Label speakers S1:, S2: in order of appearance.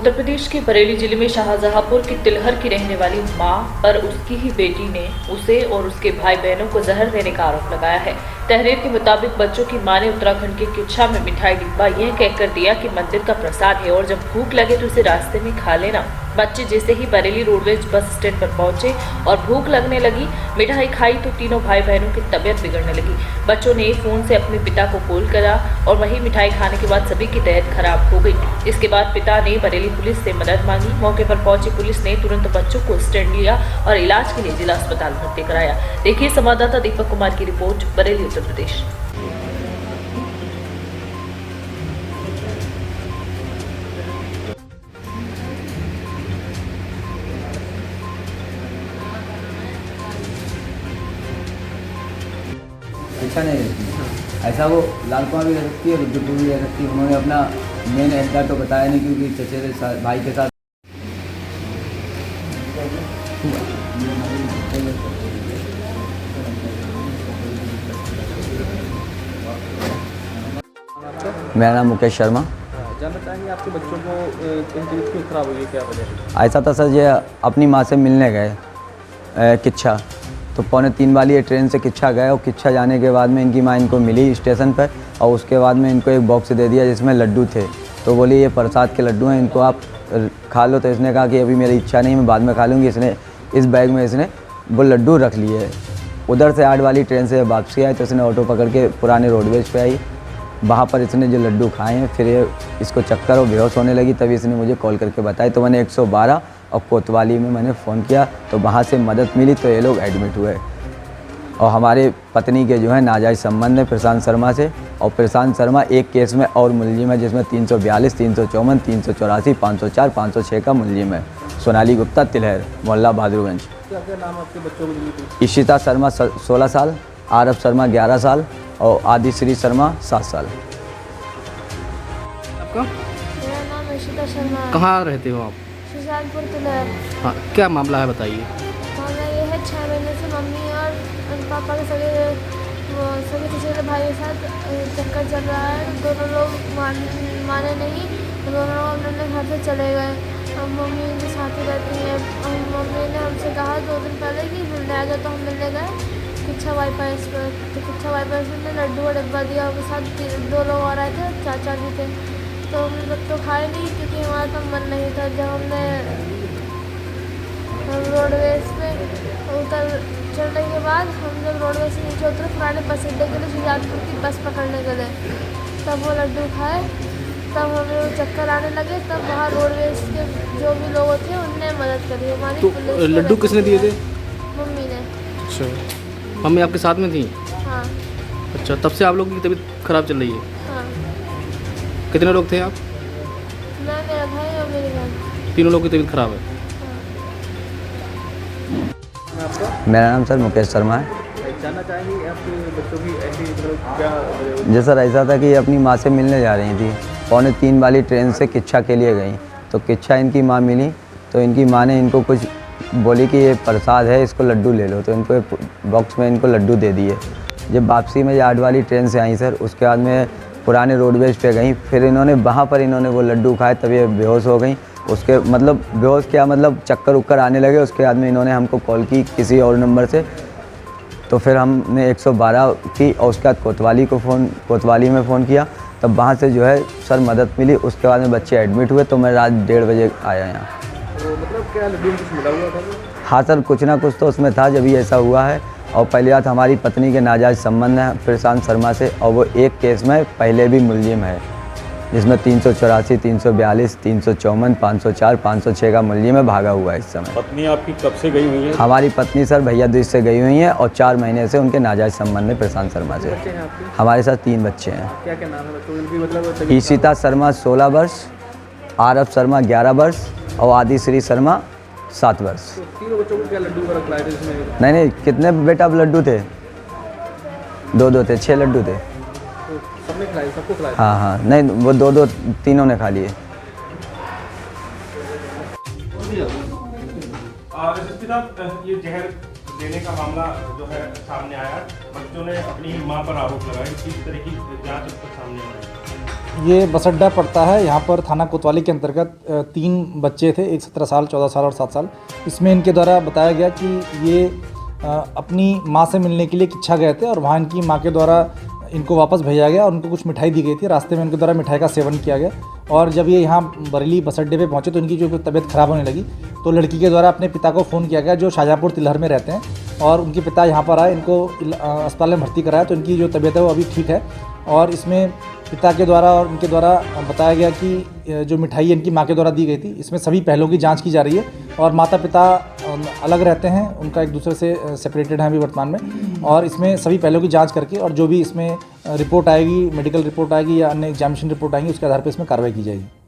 S1: उत्तर प्रदेश के बरेली जिले में शाहजहांपुर की तिलहर की रहने वाली मां पर उसकी ही बेटी ने उसे और उसके भाई बहनों को जहर देने का आरोप लगाया है। तहरीर के मुताबिक बच्चों की मां ने उत्तराखंड के किच्छा में मिठाई डिब्बा यह कहकर दिया कि मंदिर का प्रसाद है और जब भूख लगे तो उसे रास्ते में खा लेना। बच्चे जैसे ही बरेली रोडवेज बस स्टैंड पर पहुंचे और भूख लगने लगी, मिठाई खाई तो तीनों भाई बहनों की तबीयत बिगड़ने लगी। बच्चों ने फोन से अपने पिता को कॉल करा और वही मिठाई खाने के बाद सभी की तबीयत खराब हो गई। इसके बाद पिता ने बरेली पुलिस से मदद मांगी। मौके पर पहुंची पुलिस ने तुरंत बच्चों को स्टैंड लिया और इलाज के लिए जिला अस्पताल भर्ती कराया। देखिए संवाददाता दीपक कुमार की रिपोर्ट, बरेली उत्तर प्रदेश।
S2: ऐसा नहीं रहती, ऐसा वो लाल कुआं भी रह सकती है, रुद्रपुर भी रह सकती है। उन्होंने अपना मेन एड्रेस तो बताया नहीं क्योंकि चचेरे भाई के साथ मेरा नाम मुकेश शर्मा।
S3: जानना चाहेंगे आपके बच्चों को तबीयत क्यों खराब हुई है, क्या वजह है?
S2: ऐसा था सर, ये अपनी माँ से मिलने गए किच्छा, तो 2:45 वाली ये ट्रेन से किच्छा गए और किच्छा जाने के बाद में इनकी माँ इनको मिली स्टेशन पर और उसके बाद में इनको एक बॉक्स दे दिया जिसमें लड्डू थे। तो बोली ये प्रसाद के लड्डू हैं, इनको आप खा लो। तो इसने कहा कि अभी मेरी इच्छा नहीं, मैं बाद में खा लूँगी। इसने इस बैग में इसने वो लड्डू रख लिए। उधर से 8 वाली ट्रेन से वापसी आई तो इसने ऑटो पकड़ के पुराने रोडवेज पे आई। वहाँ पर इसने जो लड्डू खाए हैं, फिर ये इसको चक्कर और बेहोश होने लगी। तभी इसने मुझे कॉल करके बताया, तो मैंने 112 और कोतवाली में मैंने फ़ोन किया तो वहाँ से मदद मिली, तो ये लोग एडमिट हुए। और हमारे पत्नी के जो है नाजायज़ संबंध है प्रशांत शर्मा से, और प्रशांत शर्मा एक केस में और मुलजिम है जिसमें 342, 354, 384, 504, 506 का मुलजिम है। सोनाली गुप्ता, तिलहर, मोहल्ला बहादुरगंज।
S3: क्या क्या नाम आपके बच्चों को?
S2: इशिता शर्मा 16 साल, आरब शर्मा 11 साल और आदिश्री शर्मा 7 साल।
S3: आपका?
S4: मेरा नाम इशिता शर्मा है।
S3: कहाँ रहते हो आप?
S4: शाहजहांपुर तिलहर।
S3: हाँ, क्या मामला है बताइए।
S4: मामला ये है 6 महीने से मम्मी और पापा के सभी चचेरे भाई के साथ चक्कर चल रहा है। दोनों लोग माने नहीं, दोनों लोग अपने घर से चले गए। हम मम्मी के साथ ही रहती हैं। मम्मी ने हमसे कहा 2 दिन पहले कि मिलने आ गए, तो हम मिलने गए किच्छा बाईपास पर। तो किच्छा बाईपास में लड्डू का डिब्बा दिया, उसके साथ 2 लोग और आए थे, चाचा भी थे। तो हम लोग तो खाए नहीं क्योंकि हमारा तो मन नहीं था। जब हमने रोडवेज पे चढ़ने के बाद हम जब रोडवेज से नीचे उतरे पुराने बस अड्डे के लिए शाहजहांपुर की बस पकड़ने के लिए, तब वो लड्डू खाए, तब हमें वो चक्कर आने लगे। तब वहाँ रोडवेज के जो भी लोग थे उनने मदद करी हमारी।
S3: तो लड्डू किसने दिए थे?
S4: मम्मी ने।
S3: अच्छा, मम्मी आपके साथ में थी?
S4: हाँ।
S3: अच्छा, तब से आप लोगों की तबीयत खराब चल रही है?
S4: हाँ।
S3: कितने लोग थे आप?
S4: मैं, मेरा भाई और मेरी बहन।
S3: तीनों लोगों की तबीयत खराब है। आपका?
S2: मेरा नाम सर मुकेश शर्मा है।
S3: जानना चाहेंगे आपके बच्चों की ऐसी क्या?
S2: जी सर, ऐसा था कि ये अपनी माँ से मिलने जा रही थी। 2:45 वाली ट्रेन से किच्छा के लिए गई, तो किच्छा इनकी माँ मिली, तो इनकी माँ ने इनको कुछ बोली कि ये प्रसाद है, इसको लड्डू ले लो। तो इनको एक बॉक्स में इनको लड्डू दे दिए। जब वापसी में 8 वाली ट्रेन से आई सर, उसके बाद में पुराने रोडवेज पे गई। फिर इन्होंने वहाँ पर वो लड्डू खाए, तब ये बेहोश हो गई। उसके मतलब बेहोश क्या, मतलब चक्कर उक्कर आने लगे। उसके बाद में इन्होंने हमको कॉल की किसी और नंबर से, तो फिर हमने 112 की और उसके बाद कोतवाली में फ़ोन किया। तब वहाँ से जो है सर मदद मिली। उसके बाद में बच्चे एडमिट हुए, तो मैं रात 1:30 बजे आया यहाँ।
S3: तो मतलब क्या लड्डू में कुछ मिला हुआ था?
S2: हाँ सर, कुछ ना कुछ तो उसमें था, जब ये ऐसा हुआ है। और पहली बात, हमारी पत्नी के नाजायज़ संबंध है प्रशांत शर्मा से, और वो एक केस में पहले भी मुलजिम है जिसमें 384, 342, 354, 504, 506 का मुलजिम है, भागा हुआ है इस समय।
S5: पत्नी आपकी कब से गई हुई है?
S2: हमारी पत्नी सर भैया दूज से गई हुई हैं और 4 महीने से उनके नाजायज़ संबंध है प्रशांत शर्मा से।
S3: बच्चे हैं आपके?
S2: हमारे साथ 3 बच्चे हैं।
S3: क्या क्या नाम है बच्चों के? मतलब
S2: ईशिता शर्मा 16 वर्ष, आरब शर्मा 11 वर्ष और आदिश्री शर्मा 7 वर्ष।
S3: तो तीनों बच्चों को क्या लड्डू वगैरह खिलाए थे इसमें?
S2: नहीं, कितने बेटा अब लड्डू थे? 2 थे, 6 लड्डू थे।
S3: तो सबने खिलाए, सबको खिलाए?
S2: हाँ, नहीं वो 2 तीनों ने खा लिए।
S5: एसएसपी साहब, ये जहर देने का मामला जो है सामने आया, बच्चों ने अपनी मां पर आरोप लगाया, किस तरह की जांच अब तक सामने आई?
S6: ये बस अड्डा पड़ता है यहाँ पर थाना कोतवाली के अंतर्गत 3 बच्चे थे, एक 17 साल, 14 साल और 7 साल। इसमें इनके द्वारा बताया गया कि ये अपनी माँ से मिलने के लिए किच्छा गए थे और वहाँ इनकी माँ के द्वारा इनको वापस भेजा गया और उनको कुछ मिठाई दी गई थी। रास्ते में इनके द्वारा मिठाई का सेवन किया गया और जब ये यहाँ बरेली बस अड्डे पर पहुँचे तो इनकी जो तबीयत ख़राब होने लगी तो लड़की के द्वारा अपने पिता को फ़ोन किया गया जो शाहजहाँपुर तिलहर में रहते हैं और उनके पिता यहाँ पर आए, इनको अस्पताल में भर्ती कराया तो इनकी जो तबीयत है वो अभी ठीक है। और इसमें पिता के द्वारा और उनके द्वारा बताया गया कि जो मिठाई इनकी माँ के द्वारा दी गई थी इसमें सभी पहलुओं की जांच की जा रही है और माता पिता अलग रहते हैं, उनका एक दूसरे से सेपरेटेड हैं अभी वर्तमान में। और इसमें सभी पहलुओं की जांच करके और जो भी इसमें रिपोर्ट आएगी, मेडिकल रिपोर्ट आएगी या अन्य एग्जामिनेशन रिपोर्ट आएंगी, उसके आधार पर इसमें कार्रवाई की जाएगी।